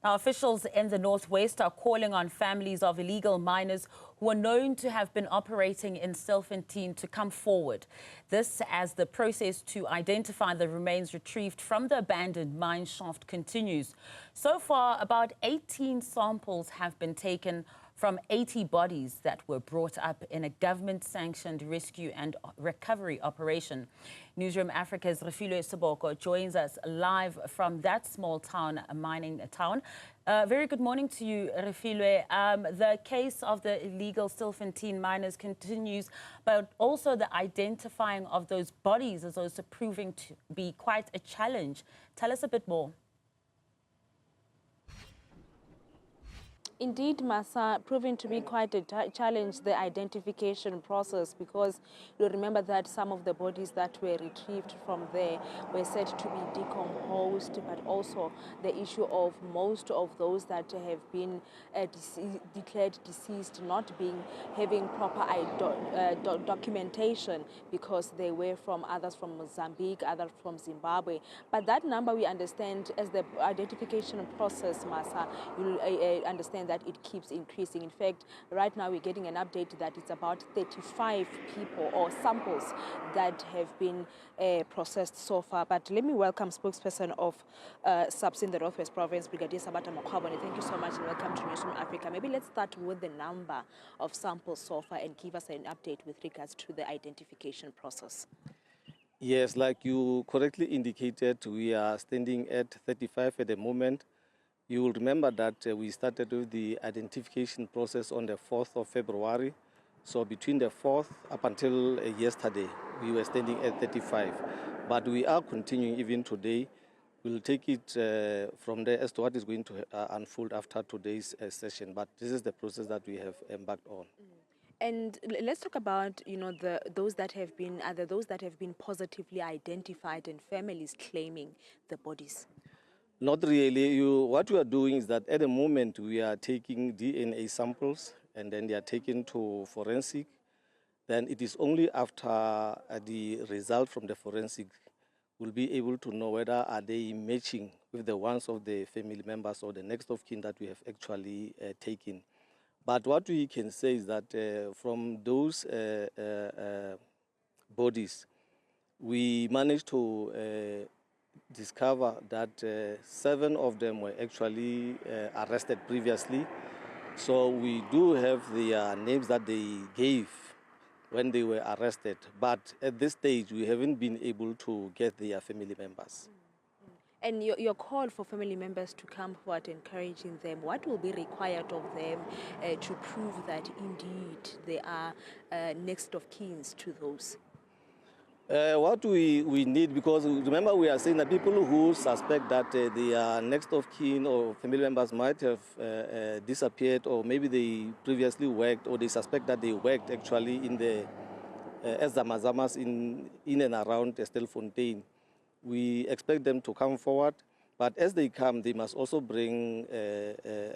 Now, officials in the Northwest are calling on families of illegal miners who are known to have been operating in Stilfontein to come forward. This as the process to identify the remains retrieved from the abandoned mine shaft continues. So far, about 18 samples have been taken from 80 bodies that were brought up in a government-sanctioned rescue and recovery operation. Newzroom Afrika's Refiloe Seboko joins us live from that small town, mining town. Very good morning to you, Refiloe. The case of the illegal Stilfontein miners continues, but also the identifying of those bodies is also proving to be quite a challenge. Tell us a bit more. Indeed, Masa, proving to be quite a challenge, the identification process, because you remember that some of the bodies that were retrieved from there were said to be decomposed, but also the issue of most of those that have been declared deceased not having proper documentation, because they were from others from Mozambique, others from Zimbabwe. But that number, we understand, as the identification process, Masa, you'll understand that it keeps increasing. In fact, right now we're getting an update that it's about 35 people or samples that have been processed so far. But let me welcome spokesperson of SAPS in the Northwest Province, Brigadier Sabata Makwabone. Thank you so much and welcome to Newzroom Afrika. Maybe let's start with the number of samples so far and give us an update with regards to the identification process. Yes, like you correctly indicated, we are standing at 35 at the moment. You will remember that we started with the identification process on the 4th of February. So between the 4th up until yesterday, we were standing at 35. But we are continuing even today. We'll take it from there as to what is going to unfold after today's session. But this is the process that we have embarked on. And let's talk about, those that have been positively identified and families claiming the bodies. Not really. What we are doing is that at the moment we are taking DNA samples and then they are taken to forensic. Then it is only after the result from the forensic we'll be able to know whether are they matching with the ones of the family members or the next of kin that we have actually taken. But what we can say is that from those bodies, we managed to discover that 7 of them were actually arrested previously. So we do have the names that they gave when they were arrested. But at this stage, we haven't been able to get their family members. And your call for family members to come forward, encouraging them, what will be required of them to prove that indeed they are next of kin to those? What we need, because remember we are saying that people who suspect that their next of kin or family members might have disappeared, or maybe they previously worked, or they suspect that they worked actually in the as Zamazamas in and around Stilfontein. We expect them to come forward, but as they come, they must also bring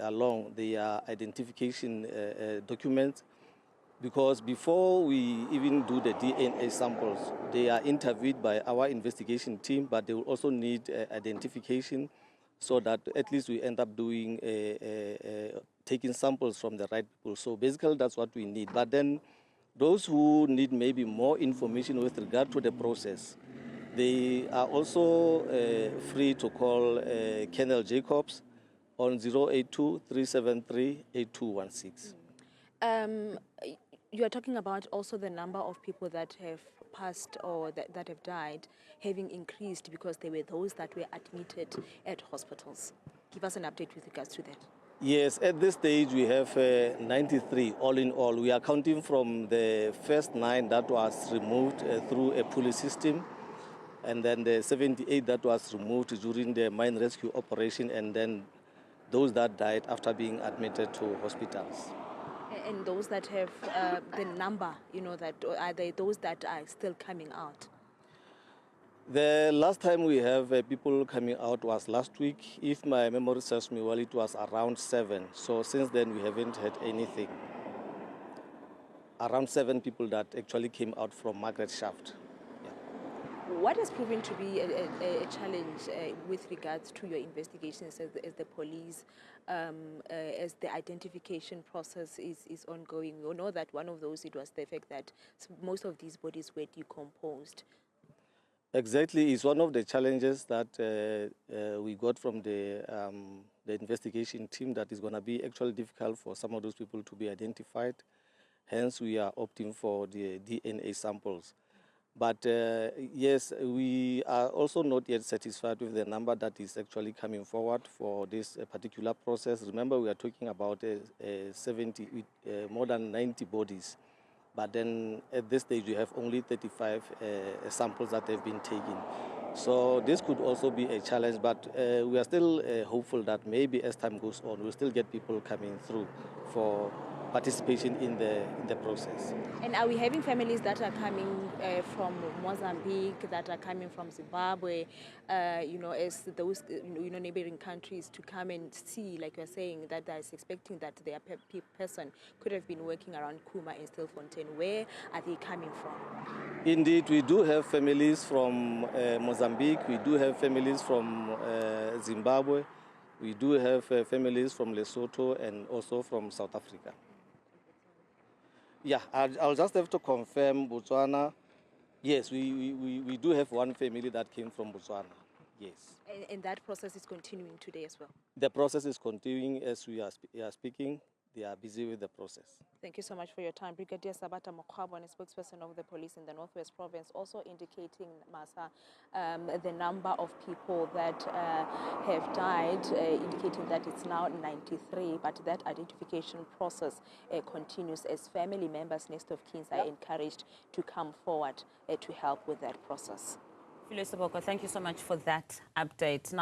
along their identification documents. Because before we even do the DNA samples, they are interviewed by our investigation team, but they will also need identification so that at least we end up doing taking samples from the right people. So basically that's what we need. But then those who need maybe more information with regard to the process, they are also free to call Colonel Jacobs on 082-373-8216. You are talking about also the number of people that have passed or that have died having increased because there were those that were admitted at hospitals. Give us an update with regards to that. Yes, at this stage we have 93 all in all. We are counting from the first 9 that was removed through a pulley system, and then the 78 that was removed during the mine rescue operation, and then those that died after being admitted to hospitals. And those that have the number, that are they those that are still coming out? The last time we have people coming out was last week. If my memory serves me well, it was around 7. So since then we haven't had anything. Around 7 people that actually came out from Margaret Shaft. Yeah. What has proven to be a challenge with regards to your investigations as the police, as the identification process is ongoing? We know that one of those, it was the fact that most of these bodies were decomposed. Exactly, it's one of the challenges that we got from the investigation team, that is going to be actually difficult for some of those people to be identified. Hence, we are opting for the DNA samples. But yes, we are also not yet satisfied with the number that is actually coming forward for this particular process. Remember, we are talking about 70, more than 90 bodies. But then at this stage, we have only 35 samples that have been taken. So this could also be a challenge, but we are still hopeful that maybe as time goes on, we'll still get people coming through for participation in the process. And are we having families that are coming from Mozambique, that are coming from Zimbabwe, as those neighboring countries, to come and see, like you're saying, that they're expecting that their person could have been working around Kuma and Stilfontein? Where are they coming from? Indeed, we do have families from Mozambique, we do have families from Zimbabwe, we do have families from Lesotho and also from South Africa. Yeah, I'll just have to confirm Botswana. Yes, we do have one family that came from Botswana, yes. And that process is continuing today as well? The process is continuing as we are speaking. They are busy with the process. Thank you so much for your time. Brigadier Sabata Mokwabo, a spokesperson of the police in the Northwest Province, also indicating, Masa, the number of people that have died, indicating that it's now 93, but that identification process continues as family members, next of kin, are encouraged to come forward to help with that process. Seboko, thank you so much for that update. Now